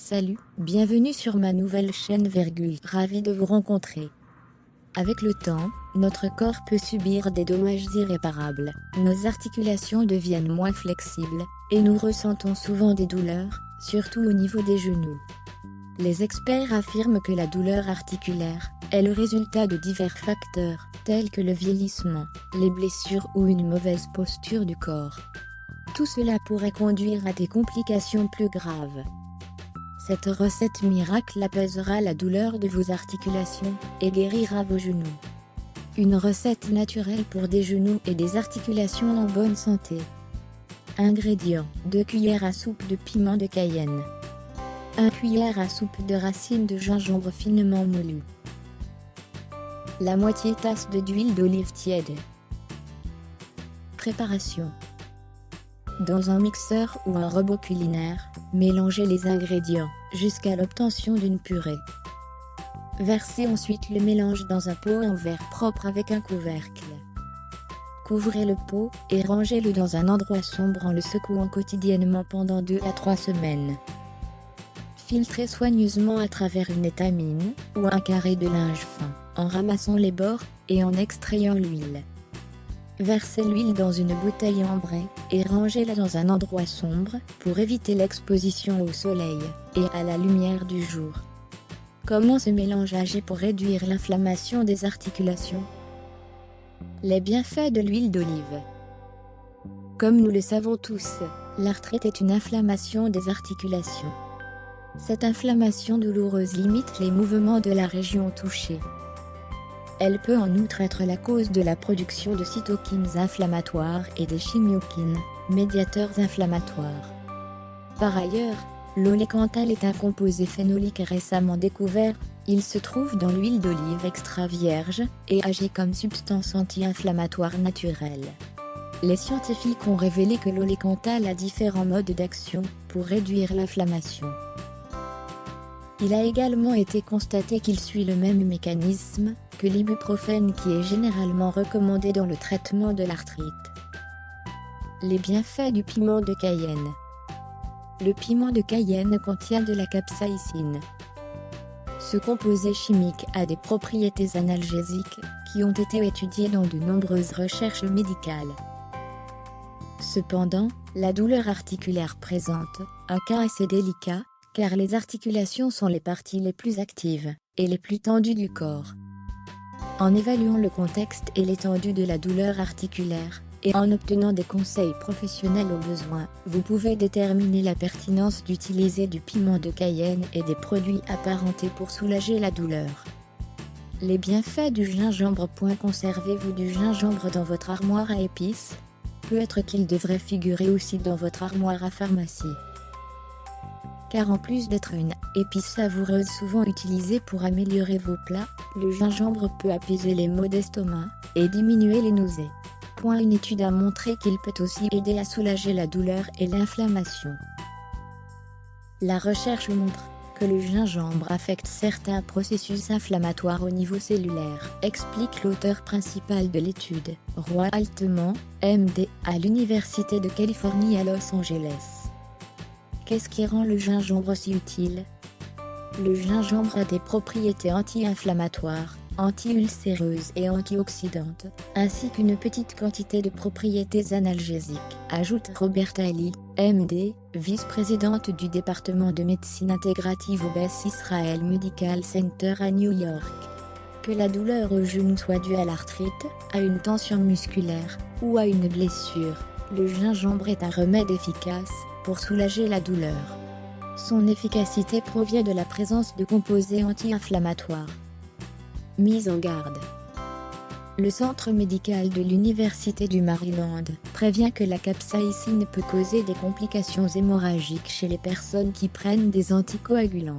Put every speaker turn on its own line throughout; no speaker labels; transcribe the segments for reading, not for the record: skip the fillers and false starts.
Salut, bienvenue sur ma nouvelle chaîne. Ravi de vous rencontrer. Avec le temps, notre corps peut subir des dommages irréparables. Nos articulations deviennent moins flexibles, et nous ressentons souvent des douleurs, surtout au niveau des genoux. Les experts affirment que la douleur articulaire est le résultat de divers facteurs, tels que le vieillissement, les blessures ou une mauvaise posture du corps. Tout cela pourrait conduire à des complications plus graves. Cette recette miracle apaisera la douleur de vos articulations et guérira vos genoux. Une recette naturelle pour des genoux et des articulations en bonne santé. Ingrédients: 2 cuillères à soupe de piment de Cayenne, 1 cuillère à soupe de racines de gingembre finement moulues, la moitié tasse d'huile d'olive tiède. Préparation: dans un mixeur ou un robot culinaire, mélangez les ingrédients jusqu'à l'obtention d'une purée. Versez ensuite le mélange dans un pot en verre propre avec un couvercle. Couvrez le pot et rangez-le dans un endroit sombre en le secouant quotidiennement pendant 2 à 3 semaines. Filtrez soigneusement à travers une étamine ou un carré de linge fin, en ramassant les bords et en extrayant l'huile. Versez l'huile dans une bouteille ambrée et rangez-la dans un endroit sombre pour éviter l'exposition au soleil et à la lumière du jour. Comment ce mélange agit pour réduire l'inflammation des articulations? Les bienfaits de l'huile d'olive. Comme nous le savons tous, l'arthrite est une inflammation des articulations. Cette inflammation douloureuse limite les mouvements de la région touchée. Elle peut en outre être la cause de la production de cytokines inflammatoires et des chimiokines, médiateurs inflammatoires. Par ailleurs, l'olécanthal est un composé phénolique récemment découvert. Il se trouve dans l'huile d'olive extra vierge et agit comme substance anti-inflammatoire naturelle. Les scientifiques ont révélé que l'olécanthal a différents modes d'action pour réduire l'inflammation. Il a également été constaté qu'il suit le même mécanisme que l'ibuprofène qui est généralement recommandé dans le traitement de l'arthrite. Les bienfaits du piment de Cayenne. Le piment de Cayenne contient de la capsaïcine. Ce composé chimique a des propriétés analgésiques qui ont été étudiées dans de nombreuses recherches médicales. Cependant, la douleur articulaire présente un cas assez délicat, car les articulations sont les parties les plus actives et les plus tendues du corps. En évaluant le contexte et l'étendue de la douleur articulaire, et en obtenant des conseils professionnels au besoin, vous pouvez déterminer la pertinence d'utiliser du piment de Cayenne et des produits apparentés pour soulager la douleur. Les bienfaits du gingembre. Conservez-vous du gingembre dans votre armoire à épices? Peut-être qu'il devrait figurer aussi dans votre armoire à pharmacie. Car en plus d'être une épice savoureuse souvent utilisée pour améliorer vos plats, le gingembre peut apaiser les maux d'estomac et diminuer les nausées. Une étude a montré qu'il peut aussi aider à soulager la douleur et l'inflammation. La recherche montre que le gingembre affecte certains processus inflammatoires au niveau cellulaire, explique l'auteur principal de l'étude, Roy Altman, MD, à l'Université de Californie à Los Angeles. Qu'est-ce qui rend le gingembre si utile? Le gingembre a des propriétés anti-inflammatoires, anti-ulcéreuses et antioxydantes, ainsi qu'une petite quantité de propriétés analgésiques, ajoute Roberta Lee, MD, vice-présidente du département de médecine intégrative au Beth Israel Medical Center à New York. Que la douleur au genou soit due à l'arthrite, à une tension musculaire ou à une blessure, le gingembre est un remède efficace pour soulager la douleur. Son efficacité provient de la présence de composés anti-inflammatoires. Mise en garde. Le centre médical de l'Université du Maryland prévient que la capsaïcine peut causer des complications hémorragiques chez les personnes qui prennent des anticoagulants.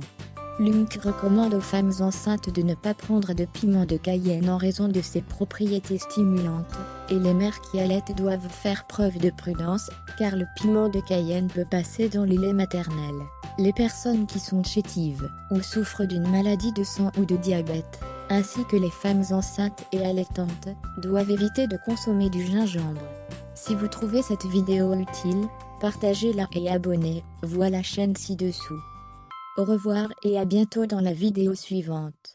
L'UMC recommande aux femmes enceintes de ne pas prendre de piment de Cayenne en raison de ses propriétés stimulantes, et les mères qui allaitent doivent faire preuve de prudence, car le piment de Cayenne peut passer dans le lait maternel. Les personnes qui sont chétives ou souffrent d'une maladie de sang ou de diabète, ainsi que les femmes enceintes et allaitantes, doivent éviter de consommer du gingembre. Si vous trouvez cette vidéo utile, partagez-la et abonnez-vous à la chaîne ci-dessous. Au revoir et à bientôt dans la vidéo suivante.